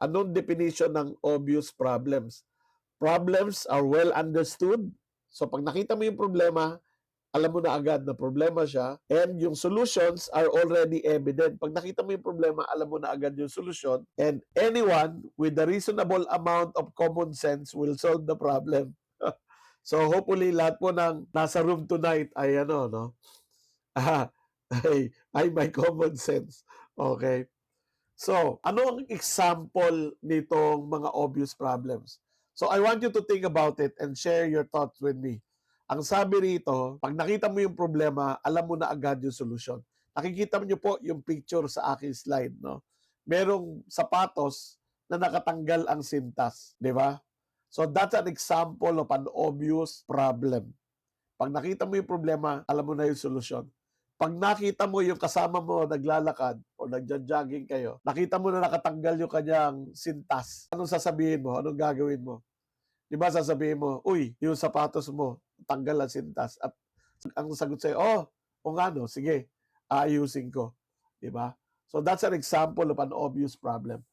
Anong definition ng obvious problems? Problems are well understood. So pag nakita mo yung problema, alam mo na agad na problema siya, and yung solutions are already evident. Pag nakita mo yung problema, alam mo na agad yung solusyon, and anyone with a reasonable amount of common sense will solve the problem. So hopefully lahat po ng nasa room tonight ay ano, no? Ah, ay may common sense. Okay. So, ano ang example nitong mga obvious problems? So, I want you to think about it and share your thoughts with me. Ang sabi rito, pag nakita mo yung problema, alam mo na agad yung solusyon. Nakikita niyo po yung picture sa aking slide, no? Merong sapatos na nakatanggal ang sintas, di ba? So, that's an example of an obvious problem. Pag nakita mo yung problema, alam mo na yung solusyon. Pag nakita mo yung kasama mo naglalakad o nagja-jogging kayo, nakita mo na nakatanggal yung kanyang sintas, anong sasabihin mo? Anong gagawin mo? Di ba sasabihin mo, uy, yung sapatos mo, tanggal ang sintas. At ang sagot sa'yo, o nga no, sige, aayusin ko. Di ba? So that's an example of an obvious problem.